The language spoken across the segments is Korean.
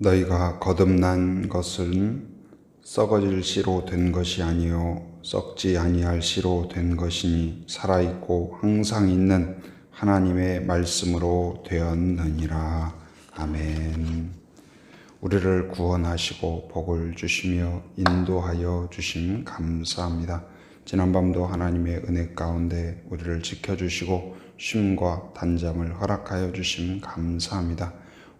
너희가 거듭난 것은 썩어질 씨로 된 것이 아니요 썩지 아니할 씨로 된 것이니 살아있고 항상 있는 하나님의 말씀으로 되었느니라. 아멘. 우리를 구원하시고 복을 주시며 인도하여 주심 감사합니다. 지난밤도 하나님의 은혜 가운데 우리를 지켜주시고 쉼과 단잠을 허락하여 주심 감사합니다.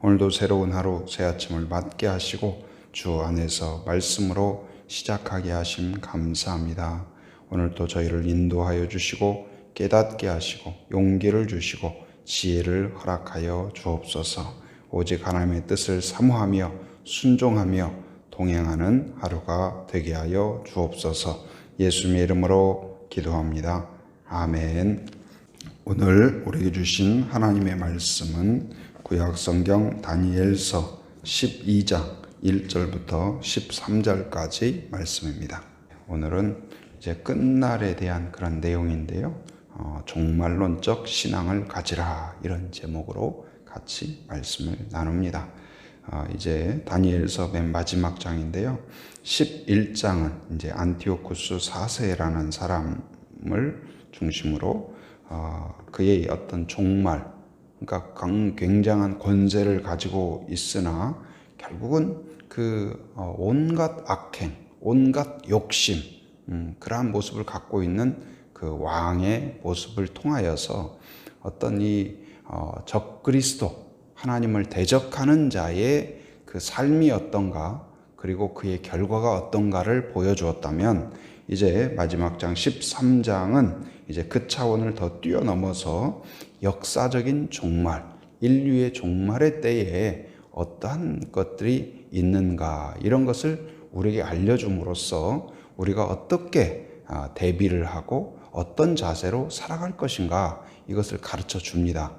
오늘도 새로운 하루 새 아침을 맞게 하시고 주 안에서 말씀으로 시작하게 하심 감사합니다. 오늘도 저희를 인도하여 주시고 깨닫게 하시고 용기를 주시고 지혜를 허락하여 주옵소서. 오직 하나님의 뜻을 사모하며 순종하며 동행하는 하루가 되게 하여 주옵소서. 예수님의 이름으로 기도합니다. 아멘. 오늘 우리에게 주신 하나님의 말씀은 구약성경 다니엘서 12장 1절부터 13절까지 말씀입니다. 오늘은 이제 끝날에 대한 그런 내용인데요. 종말론적 신앙을 가지라, 이런 제목으로 같이 말씀을 나눕니다. 이제 다니엘서 맨 마지막 장인데요. 11장은 이제 안티오쿠스 4세라는 사람을 중심으로 그의 어떤 종말, 그러니까 굉장한 권세를 가지고 있으나 결국은 그 온갖 악행, 온갖 욕심, 그러한 모습을 갖고 있는 그 왕의 모습을 통하여서 어떤 이 적그리스도, 하나님을 대적하는 자의 그 삶이 어떤가, 그리고 그의 결과가 어떤가를 보여주었다면, 이제 마지막 장 13장은 이제 그 차원을 더 뛰어넘어서 역사적인 종말, 인류의 종말의 때에 어떠한 것들이 있는가, 이런 것을 우리에게 알려줌으로써 우리가 어떻게 대비를 하고 어떤 자세로 살아갈 것인가, 이것을 가르쳐 줍니다.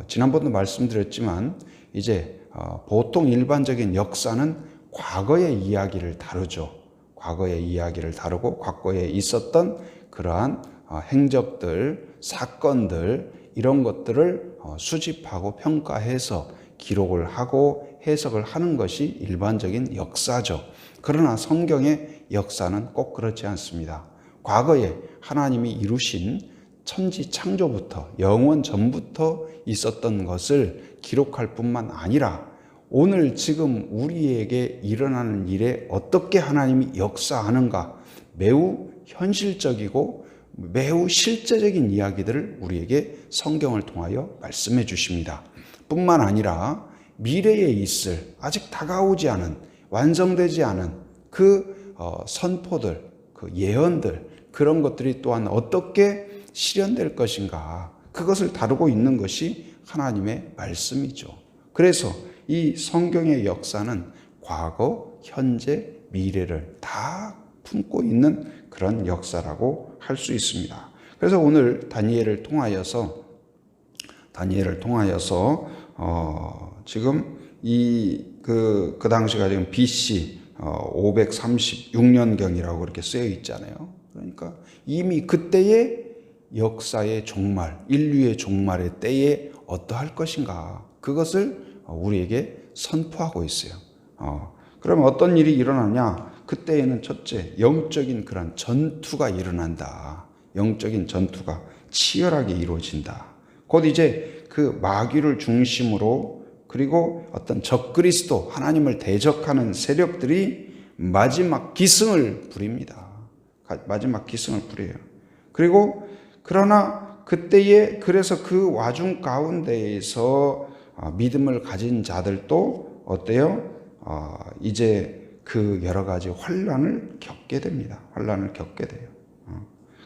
지난번도 말씀드렸지만 이제 보통 일반적인 역사는 과거의 이야기를 다루죠. 과거의 이야기를 다루고 과거에 있었던 그러한 행적들, 사건들, 이런 것들을 수집하고 평가해서 기록을 하고 해석을 하는 것이 일반적인 역사죠. 그러나 성경의 역사는 꼭 그렇지 않습니다. 과거에 하나님이 이루신 천지 창조부터, 영원 전부터 있었던 것을 기록할 뿐만 아니라 오늘 지금 우리에게 일어나는 일에 어떻게 하나님이 역사하는가, 매우 현실적이고 매우 실제적인 이야기들을 우리에게 성경을 통하여 말씀해 주십니다. 뿐만 아니라 미래에 있을, 아직 다가오지 않은, 완성되지 않은 그 선포들, 그 예언들, 그런 것들이 또한 어떻게 실현될 것인가, 그것을 다루고 있는 것이 하나님의 말씀이죠. 그래서 이 성경의 역사는 과거, 현재, 미래를 다 품고 있는 그런 역사라고 할 수 있습니다. 그래서 오늘 다니엘을 통하여서 지금 그 당시가 지금 BC 536년경이라고 그렇게 쓰여 있잖아요. 그러니까 이미 그때의 역사의 종말, 인류의 종말의 때에 어떠할 것인가, 그것을 우리에게 선포하고 있어요. 그러면 어떤 일이 일어나냐? 그때에는 첫째, 영적인 그런 전투가 일어난다. 영적인 전투가 치열하게 이루어진다. 곧 이제 그 마귀를 중심으로, 그리고 어떤 적그리스도, 하나님을 대적하는 세력들이 마지막 기승을 부립니다. 마지막 기승을 부려요. 그리고 그러나 그때에, 그래서 그 와중 가운데에서 믿음을 가진 자들도 어때요? 이제 그 여러 가지 환난을 겪게 됩니다. 환난을 겪게 돼요.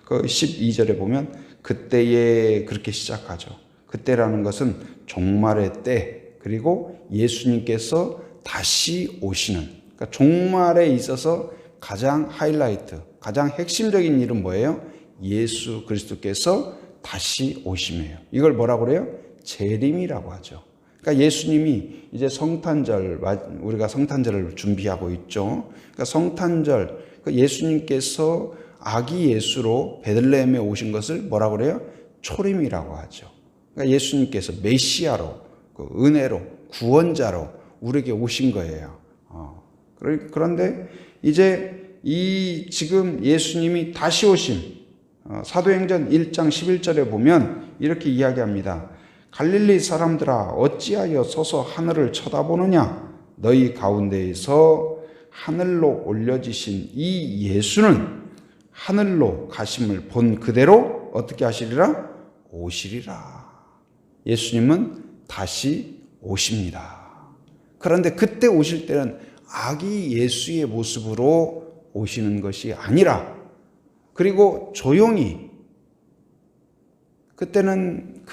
그 12절에 보면 그때에 그렇게 시작하죠. 그때라는 것은 종말의 때, 그리고 예수님께서 다시 오시는, 그러니까 종말에 있어서 가장 하이라이트, 가장 핵심적인 일은 뭐예요? 예수 그리스도께서 다시 오심이에요. 이걸 뭐라고 그래요? 재림이라고 하죠. 그러니까 예수님이 이제 성탄절, 우리가 성탄절을 준비하고 있죠. 그러니까 성탄절, 예수님께서 아기 예수로 베들레헴에 오신 것을 뭐라고 그래요? 초림이라고 하죠. 그러니까 예수님께서 메시아로, 그 은혜로, 구원자로 우리에게 오신 거예요. 그런데 이제 이 지금 예수님이 다시 오심, 사도행전 1장 11절에 보면 이렇게 이야기합니다. 갈릴리 사람들아 어찌하여 서서 하늘을 쳐다보느냐? 너희 가운데에서 하늘로 올려지신 이 예수는 하늘로 가심을 본 그대로 어떻게 하시리라? 오시리라. 예수님은 다시 오십니다. 그런데 그때 오실 때는 아기 예수의 모습으로 오시는 것이 아니라, 그리고 조용히, 그때는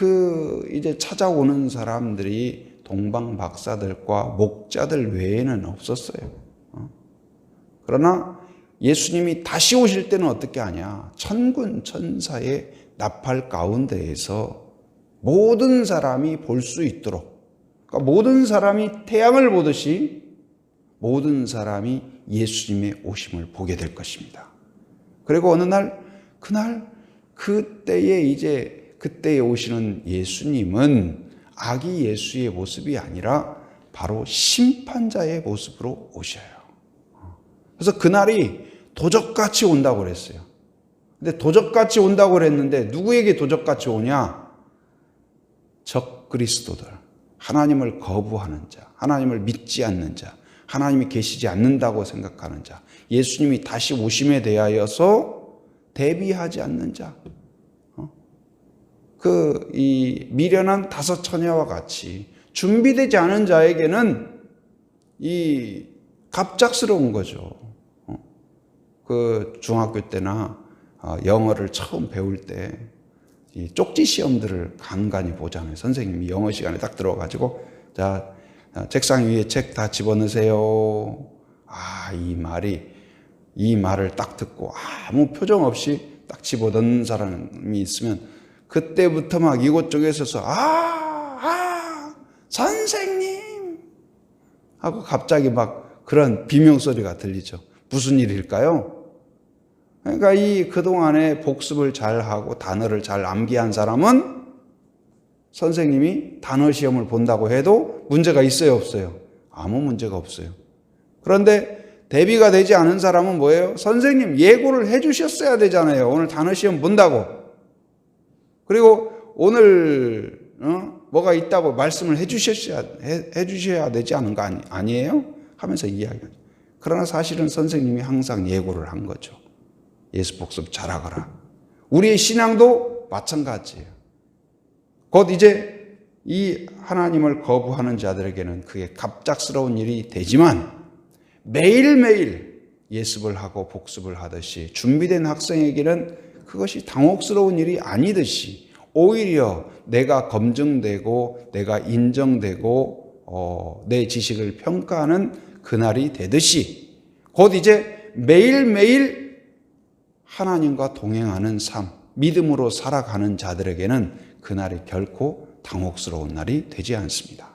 이제 찾아오는 사람들이 동방 박사들과 목자들 외에는 없었어요. 그러나 예수님이 다시 오실 때는 어떻게 하냐? 천군 천사의 나팔 가운데에서 모든 사람이 볼 수 있도록, 그러니까 모든 사람이 태양을 보듯이 모든 사람이 예수님의 오심을 보게 될 것입니다. 그리고 어느 날, 그때에 오시는 예수님은 아기 예수의 모습이 아니라 바로 심판자의 모습으로 오셔요. 그래서 그날이 도적같이 온다고 그랬어요. 근데 도적같이 온다고 그랬는데 누구에게 도적같이 오냐? 적그리스도들, 하나님을 거부하는 자, 하나님을 믿지 않는 자, 하나님이 계시지 않는다고 생각하는 자, 예수님이 다시 오심에 대하여서 대비하지 않는 자, 이 미련한 다섯 처녀와 같이 준비되지 않은 자에게는 이 갑작스러운 거죠. 중학교 때나 영어를 처음 배울 때 이 쪽지 시험들을 간간히 보잖아요. 선생님이 영어 시간에 딱 들어가지고, 자, 책상 위에 책 다 집어넣으세요. 이 말을 딱 듣고 아무 표정 없이 딱 집어넣는 사람이 있으면 그때부터 막 이곳저곳에 서서 선생님 하고 갑자기 막 그런 비명소리가 들리죠. 무슨 일일까요? 그러니까 그동안에 복습을 잘하고 단어를 잘 암기한 사람은 선생님이 단어 시험을 본다고 해도 문제가 있어요, 없어요? 아무 문제가 없어요. 그런데 대비가 되지 않은 사람은 뭐예요? 선생님 예고를 해 주셨어야 되잖아요. 오늘 단어 시험 본다고. 그리고 오늘 뭐가 있다고 말씀을 해 주셔야 되지 않은 거 아니에요? 하면서 이야기하죠. 그러나 사실은 선생님이 항상 예고를 한 거죠. 예수 복습 잘하거라. 우리의 신앙도 마찬가지예요. 곧 이제 이 하나님을 거부하는 자들에게는 그게 갑작스러운 일이 되지만, 매일매일 예습을 하고 복습을 하듯이 준비된 학생에게는 그것이 당혹스러운 일이 아니듯이, 오히려 내가 검증되고 내가 인정되고 내 지식을 평가하는 그날이 되듯이, 곧 이제 매일매일 하나님과 동행하는 삶, 믿음으로 살아가는 자들에게는 그날이 결코 당혹스러운 날이 되지 않습니다.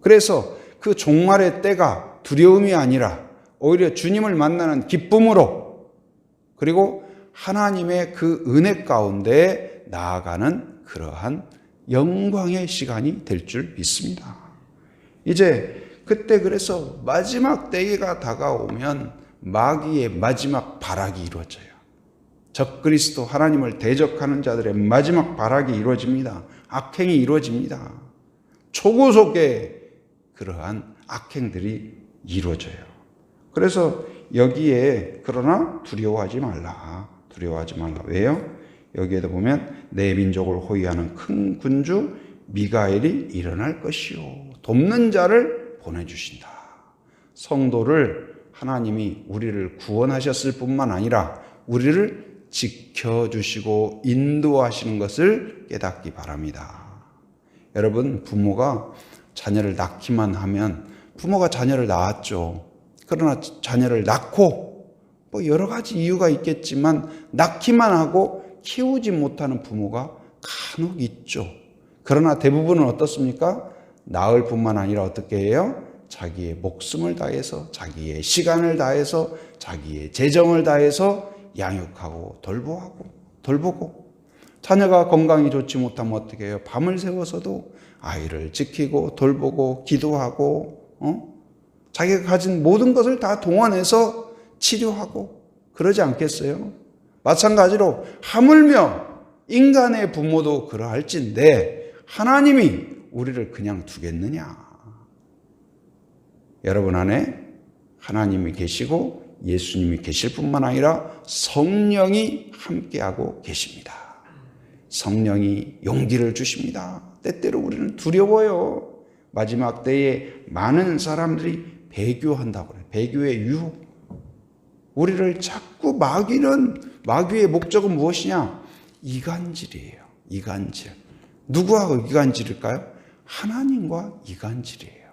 그래서 그 종말의 때가 두려움이 아니라 오히려 주님을 만나는 기쁨으로, 그리고 하나님의 그 은혜 가운데 나아가는 그러한 영광의 시간이 될 줄 믿습니다. 이제 그때 그래서 마지막 때가 다가오면 마귀의 마지막 발악이 이루어져요. 적그리스도 하나님을 대적하는 자들의 마지막 발악이 이루어집니다. 악행이 이루어집니다. 초고속의 그러한 악행들이 이루어져요. 그래서 여기에 그러나 두려워하지 말라. 왜요? 여기에도 보면 내 민족을 호위하는 큰 군주 미가엘이 일어날 것이요, 돕는 자를 보내주신다. 성도를 하나님이 우리를 구원하셨을 뿐만 아니라 우리를 지켜주시고 인도하시는 것을 깨닫기 바랍니다. 여러분, 부모가 자녀를 낳기만 하면, 부모가 자녀를 낳았죠. 그러나 자녀를 낳고 여러 가지 이유가 있겠지만 낳기만 하고 키우지 못하는 부모가 간혹 있죠. 그러나 대부분은 어떻습니까? 낳을 뿐만 아니라 어떻게 해요? 자기의 목숨을 다해서, 자기의 시간을 다해서, 자기의 재정을 다해서 양육하고 돌보고, 자녀가 건강이 좋지 못하면 어떻게 해요? 밤을 새워서도 아이를 지키고 돌보고 기도하고 자기가 가진 모든 것을 다 동원해서 치료하고 그러지 않겠어요? 마찬가지로 하물며 인간의 부모도 그러할진데 하나님이 우리를 그냥 두겠느냐? 여러분 안에 하나님이 계시고 예수님이 계실 뿐만 아니라 성령이 함께하고 계십니다. 성령이 용기를 주십니다. 때때로 우리는 두려워요. 마지막 때에 많은 사람들이 배교한다고 그래요. 배교의 유혹. 우리를 자꾸 마귀의 목적은 무엇이냐? 이간질이에요. 이간질. 누구하고 이간질일까요? 하나님과 이간질이에요.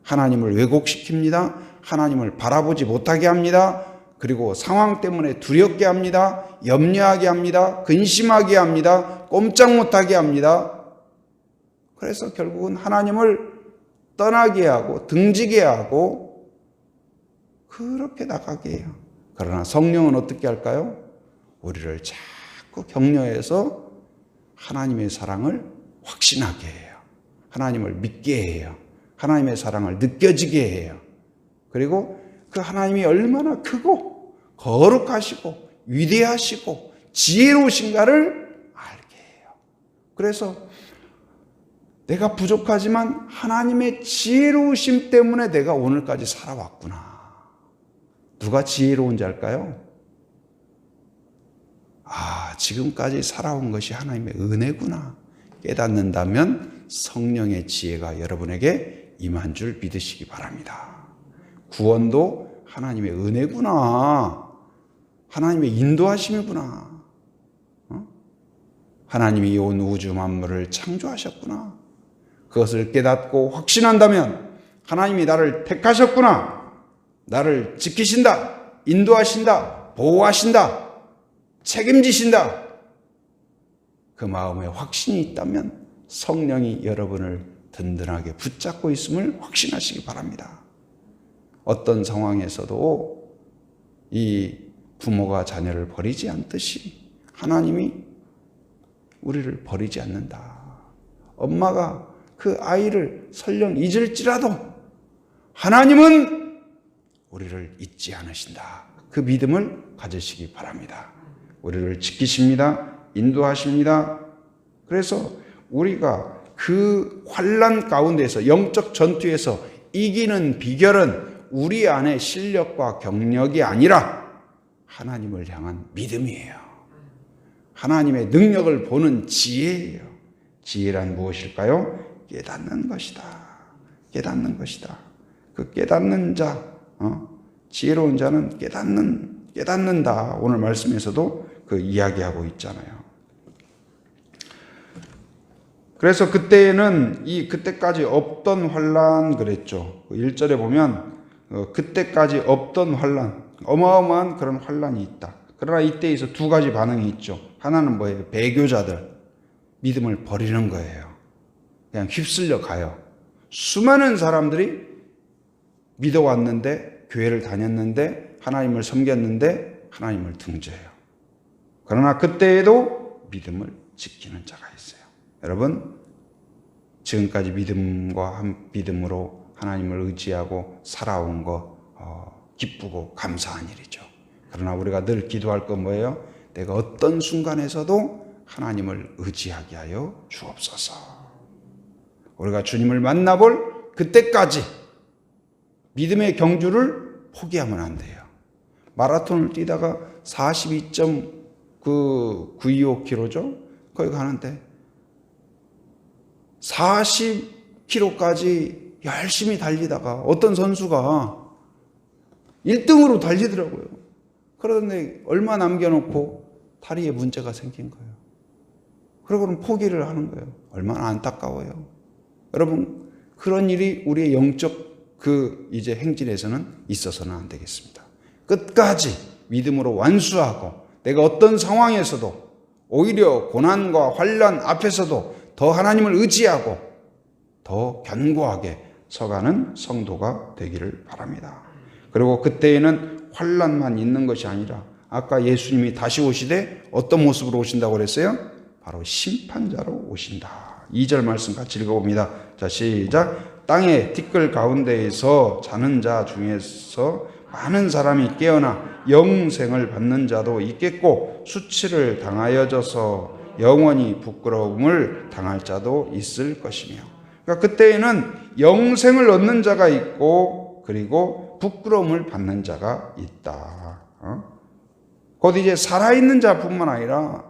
하나님을 왜곡시킵니다. 하나님을 바라보지 못하게 합니다. 그리고 상황 때문에 두렵게 합니다. 염려하게 합니다. 근심하게 합니다. 꼼짝 못하게 합니다. 그래서 결국은 하나님을 떠나게 하고 등지게 하고 그렇게 나가게 해요. 그러나 성령은 어떻게 할까요? 우리를 자꾸 격려해서 하나님의 사랑을 확신하게 해요. 하나님을 믿게 해요. 하나님의 사랑을 느껴지게 해요. 그리고 그 하나님이 얼마나 크고 거룩하시고 위대하시고 지혜로우신가를 알게 해요. 그래서 내가 부족하지만 하나님의 지혜로우심 때문에 내가 오늘까지 살아왔구나. 누가 지혜로운지 알까요? 지금까지 살아온 것이 하나님의 은혜구나 깨닫는다면 성령의 지혜가 여러분에게 임한 줄 믿으시기 바랍니다. 구원도 하나님의 은혜구나. 하나님의 인도하심이구나. 하나님이 온 우주 만물을 창조하셨구나. 그것을 깨닫고 확신한다면 하나님이 나를 택하셨구나. 나를 지키신다. 인도하신다. 보호하신다. 책임지신다. 그 마음에 확신이 있다면 성령이 여러분을 든든하게 붙잡고 있음을 확신하시기 바랍니다. 어떤 상황에서도 이 부모가 자녀를 버리지 않듯이 하나님이 우리를 버리지 않는다. 엄마가 그 아이를 설령 잊을지라도 하나님은 우리를 잊지 않으신다. 그 믿음을 가지시기 바랍니다. 우리를 지키십니다. 인도하십니다. 그래서 우리가 그 환난 가운데서 영적 전투에서 이기는 비결은 우리 안에 실력과 경력이 아니라 하나님을 향한 믿음이에요. 하나님의 능력을 보는 지혜예요. 지혜란 무엇일까요? 깨닫는 것이다. 깨닫는 것이다. 그 깨닫는 자, 지혜로운 자는 깨닫는다. 오늘 말씀에서도 그 이야기하고 있잖아요. 그래서 그때에는 그때까지 없던 환난 그랬죠. 1절에 보면 그때까지 없던 환난, 어마어마한 그런 환난이 있다. 그러나 이때에서 두 가지 반응이 있죠. 하나는 뭐예요? 배교자들, 믿음을 버리는 거예요. 그냥 휩쓸려 가요. 수많은 사람들이 믿어왔는데, 교회를 다녔는데, 하나님을 섬겼는데 하나님을 등져요. 그러나 그때에도 믿음을 지키는 자가 있어요. 여러분, 지금까지 믿음으로 하나님을 의지하고 살아온 거 기쁘고 감사한 일이죠. 그러나 우리가 늘 기도할 건 뭐예요? 내가 어떤 순간에서도 하나님을 의지하게 하여 주옵소서. 우리가 주님을 만나볼 그때까지 믿음의 경주를 포기하면 안 돼요. 마라톤을 뛰다가 42.925km죠? 거기 가는데 40km까지 열심히 달리다가 어떤 선수가 1등으로 달리더라고요. 그러던데 얼마 남겨놓고 다리에 문제가 생긴 거예요. 그러고는 포기를 하는 거예요. 얼마나 안타까워요. 여러분, 그런 일이 우리의 영적 이제 행진에서는 있어서는 안 되겠습니다. 끝까지 믿음으로 완수하고 내가 어떤 상황에서도 오히려 고난과 환난 앞에서도 더 하나님을 의지하고 더 견고하게 서가는 성도가 되기를 바랍니다. 그리고 그때에는 환난만 있는 것이 아니라 아까 예수님이 다시 오시되 어떤 모습으로 오신다고 그랬어요? 바로 심판자로 오신다. 2절 말씀 같이 읽어봅니다. 자, 시작. 땅의 티끌 가운데에서 자는 자 중에서 많은 사람이 깨어나 영생을 받는 자도 있겠고 수치를 당하여져서 영원히 부끄러움을 당할 자도 있을 것이며. 그러니까 그때에는 영생을 얻는 자가 있고 그리고 부끄러움을 받는 자가 있다. 곧 이제 살아있는 자뿐만 아니라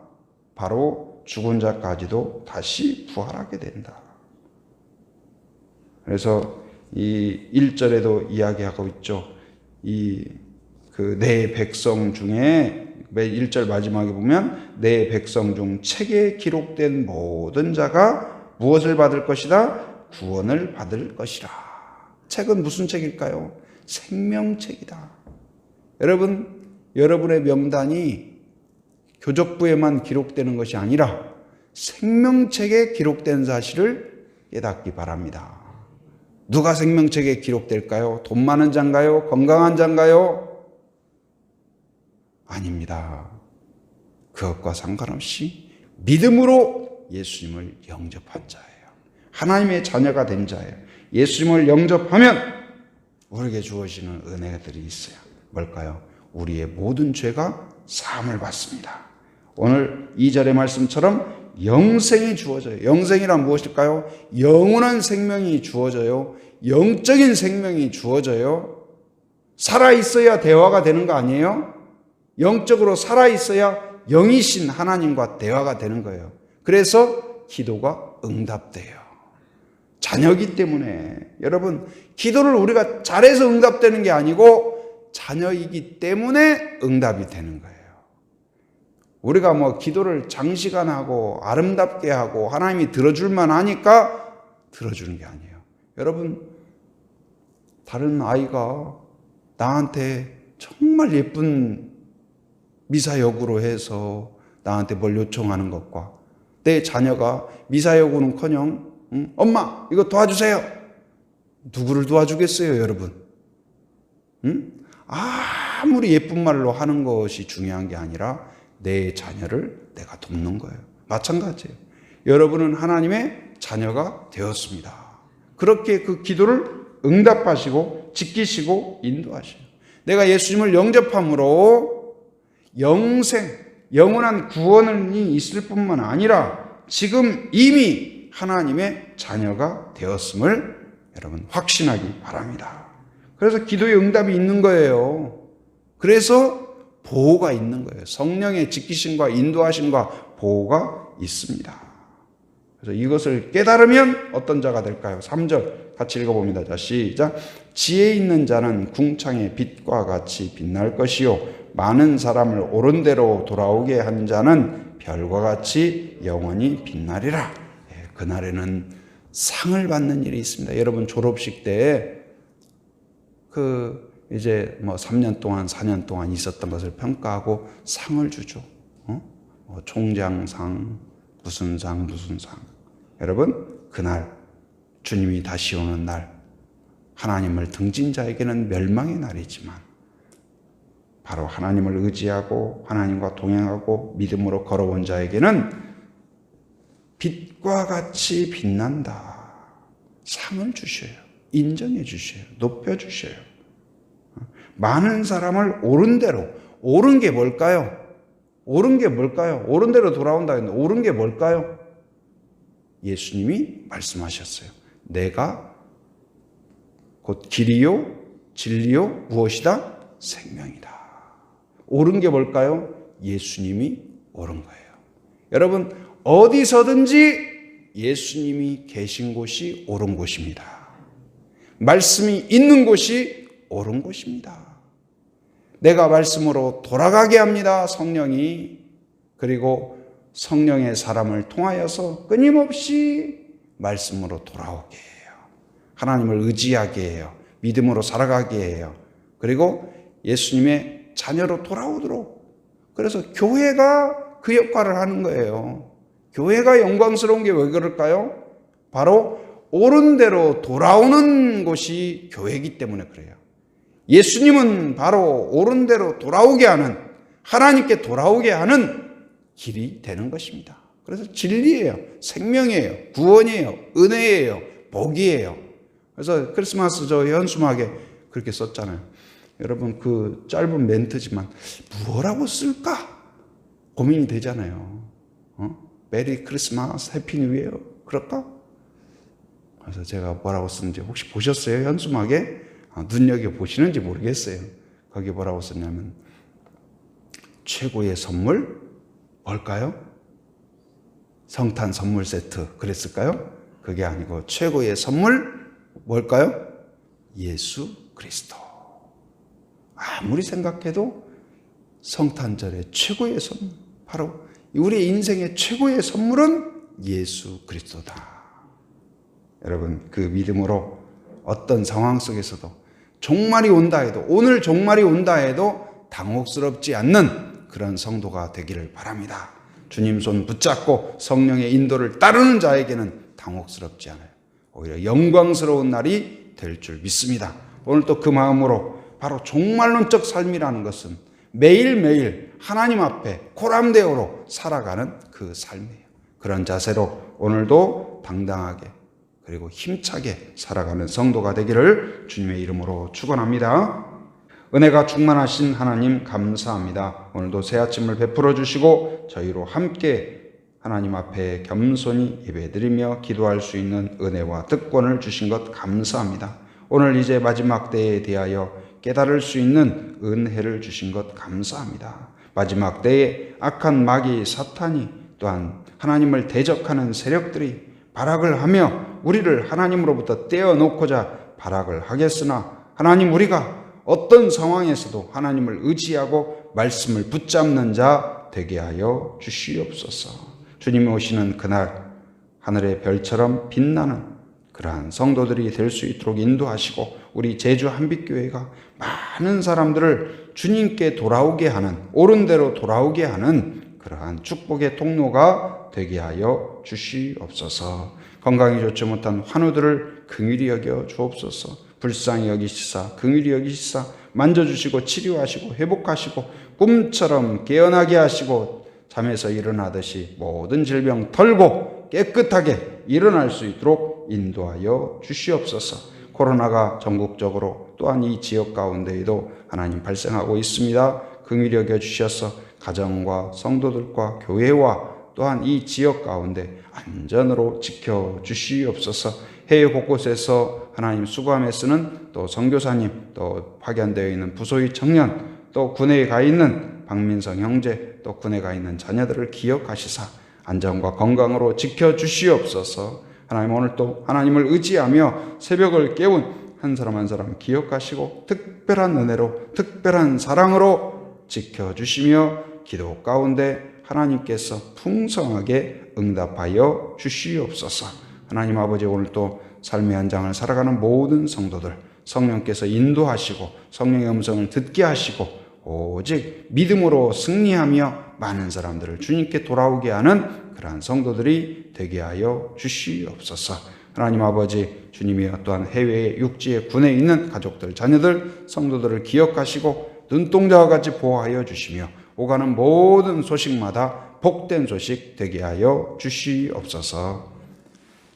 바로 죽은 자까지도 다시 부활하게 된다. 그래서 이 1절에도 이야기하고 있죠. 내 백성 중에 1절 마지막에 보면 내 백성 중 책에 기록된 모든 자가 무엇을 받을 것이다? 구원을 받을 것이라. 책은 무슨 책일까요? 생명책이다. 여러분, 여러분의 명단이 교적부에만 기록되는 것이 아니라 생명책에 기록된 사실을 깨닫기 바랍니다. 누가 생명책에 기록될까요? 돈 많은 자인가요? 건강한 자인가요? 아닙니다. 그것과 상관없이 믿음으로 예수님을 영접한 자예요. 하나님의 자녀가 된 자예요. 예수님을 영접하면 우리에게 주어지는 은혜들이 있어요. 뭘까요? 우리의 모든 죄가 사함을 받습니다. 오늘 2절의 말씀처럼 영생이 주어져요. 영생이란 무엇일까요? 영원한 생명이 주어져요. 영적인 생명이 주어져요. 살아있어야 대화가 되는 거 아니에요? 영적으로 살아있어야 영이신 하나님과 대화가 되는 거예요. 그래서 기도가 응답돼요. 자녀이기 때문에. 여러분, 기도를 우리가 잘해서 응답되는 게 아니고 자녀이기 때문에 응답이 되는 거예요. 우리가 기도를 장시간 하고 아름답게 하고 하나님이 들어줄만 하니까 들어주는 게 아니에요. 여러분, 다른 아이가 나한테 정말 예쁜 미사 여구로 해서 나한테 뭘 요청하는 것과 내 자녀가 미사 여구는커녕 엄마 이거 도와주세요. 누구를 도와주겠어요, 여러분? 아무리 예쁜 말로 하는 것이 중요한 게 아니라 내 자녀를 내가 돕는 거예요. 마찬가지예요. 여러분은 하나님의 자녀가 되었습니다. 그렇게 그 기도를 응답하시고 지키시고 인도하셔요. 내가 예수님을 영접함으로 영생, 영원한 구원이 있을 뿐만 아니라 지금 이미 하나님의 자녀가 되었음을 여러분 확신하기 바랍니다. 그래서 기도의 응답이 있는 거예요. 그래서 보호가 있는 거예요. 성령의 지키심과 인도하심과 보호가 있습니다. 그래서 이것을 깨달으면 어떤 자가 될까요? 3절 같이 읽어봅니다. 자, 시작. 지혜 있는 자는 궁창의 빛과 같이 빛날 것이요 많은 사람을 옳은 대로 돌아오게 한 자는 별과 같이 영원히 빛나리라. 그날에는 상을 받는 일이 있습니다. 여러분 졸업식 때 이제 3년 동안 4년 동안 있었던 것을 평가하고 상을 주죠. 총장상, 무슨 상. 여러분, 그날 주님이 다시 오는 날, 하나님을 등진 자에게는 멸망의 날이지만 바로 하나님을 의지하고 하나님과 동행하고 믿음으로 걸어온 자에게는 빛과 같이 빛난다. 상을 주셔요. 인정해 주셔요. 높여 주셔요. 많은 사람을 옳은 대로. 옳은 게 뭘까요? 옳은 게 뭘까요? 옳은 대로 돌아온다 했는데 옳은 게 뭘까요? 예수님이 말씀하셨어요. 내가 곧 길이요 진리요 무엇이다? 생명이다. 옳은 게 뭘까요? 예수님이 옳은 거예요. 여러분 어디서든지 예수님이 계신 곳이 옳은 곳입니다. 말씀이 있는 곳이 옳은 곳입니다. 내가 말씀으로 돌아가게 합니다. 성령이. 그리고 성령의 사람을 통하여서 끊임없이 말씀으로 돌아오게 해요. 하나님을 의지하게 해요. 믿음으로 살아가게 해요. 그리고 예수님의 자녀로 돌아오도록. 그래서 교회가 그 역할을 하는 거예요. 교회가 영광스러운 게 왜 그럴까요? 바로 옳은 대로 돌아오는 곳이 교회이기 때문에 그래요. 예수님은 바로 옳은 대로 돌아오게 하는, 하나님께 돌아오게 하는 길이 되는 것입니다. 그래서 진리예요. 생명이에요. 구원이에요. 은혜예요. 복이에요. 그래서 크리스마스 저 현수막에 그렇게 썼잖아요. 여러분 그 짧은 멘트지만 뭐라고 쓸까 고민이 되잖아요. 메리 크리스마스 해피 뉴 이어 그럴까? 그래서 제가 뭐라고 썼는지 혹시 보셨어요? 현수막에 눈여겨보시는지 모르겠어요. 거기 뭐라고 썼냐면 최고의 선물 뭘까요? 성탄 선물 세트 그랬을까요? 그게 아니고 최고의 선물 뭘까요? 예수 그리스도. 아무리 생각해도 성탄절의 최고의 선물, 바로 우리의 인생의 최고의 선물은 예수 그리스도다. 여러분 그 믿음으로 어떤 상황 속에서도 종말이 온다 해도, 오늘 종말이 온다 해도 당혹스럽지 않는 그런 성도가 되기를 바랍니다. 주님 손 붙잡고 성령의 인도를 따르는 자에게는 당혹스럽지 않아요. 오히려 영광스러운 날이 될 줄 믿습니다. 오늘 또 그 마음으로 바로 종말론적 삶이라는 것은 매일매일 하나님 앞에 코람데오로 살아가는 그 삶이에요. 그런 자세로 오늘도 당당하게 그리고 힘차게 살아가는 성도가 되기를 주님의 이름으로 축원합니다. 은혜가 충만하신 하나님 감사합니다. 오늘도 새 아침을 베풀어 주시고 저희로 함께 하나님 앞에 겸손히 예배드리며 기도할 수 있는 은혜와 특권을 주신 것 감사합니다. 오늘 이제 마지막 때에 대하여 깨달을 수 있는 은혜를 주신 것 감사합니다. 마지막 때에 악한 마귀 사탄이 또한 하나님을 대적하는 세력들이 발악을 하며 우리를 하나님으로부터 떼어놓고자 발악을 하겠으나 하나님 우리가 어떤 상황에서도 하나님을 의지하고 말씀을 붙잡는 자 되게 하여 주시옵소서. 주님이 오시는 그날 하늘의 별처럼 빛나는 그러한 성도들이 될 수 있도록 인도하시고 우리 제주 한빛교회가 많은 사람들을 주님께 돌아오게 하는, 옳은 대로 돌아오게 하는 그러한 축복의 통로가 되게 하여 주시옵소서. 건강이 좋지 못한 환우들을 긍휼히 여겨 주옵소서. 불쌍히 여기시사 긍휼히 여기시사 만져주시고 치료하시고 회복하시고 꿈처럼 깨어나게 하시고 잠에서 일어나듯이 모든 질병 털고 깨끗하게 일어날 수 있도록 인도하여 주시옵소서. 코로나가 전국적으로 또한 이 지역 가운데에도 하나님 발생하고 있습니다. 긍휼히 여겨 주셔서 가정과 성도들과 교회와 또한 이 지역 가운데 안전으로 지켜 주시옵소서. 해외 곳곳에서 하나님 수고함에 쓰는 또 선교사님, 또 파견되어 있는 부소위 청년, 또 군에 가 있는 박민성 형제, 또 군에 가 있는 자녀들을 기억하시사 안전과 건강으로 지켜 주시옵소서. 하나님 오늘 또 하나님을 의지하며 새벽을 깨운 한 사람 한 사람 기억하시고 특별한 은혜로 특별한 사랑으로 지켜주시며 기도 가운데 하나님께서 풍성하게 응답하여 주시옵소서. 하나님 아버지 오늘 또 삶의 현장을 살아가는 모든 성도들 성령께서 인도하시고 성령의 음성을 듣게 하시고 오직 믿음으로 승리하며 많은 사람들을 주님께 돌아오게 하는 그러한 성도들이 되게 하여 주시옵소서. 하나님 아버지 주님이 또한 해외에 육지에 군에 있는 가족들 자녀들 성도들을 기억하시고 눈동자와 같이 보호하여 주시며 오가는 모든 소식마다 복된 소식 되게 하여 주시옵소서.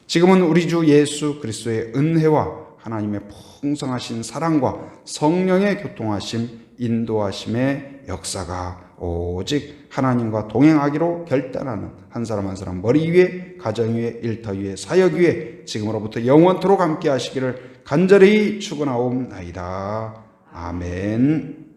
지금은 우리 주 예수 그리스도의 은혜와 하나님의 풍성하신 사랑과 성령의 교통하심 인도하심의 역사가 오직 하나님과 동행하기로 결단하는 한 사람 한 사람 머리 위에 가정 위에 일터 위에 사역 위에 지금으로부터 영원토록 함께 하시기를 간절히 축원하옵나이다. 아멘.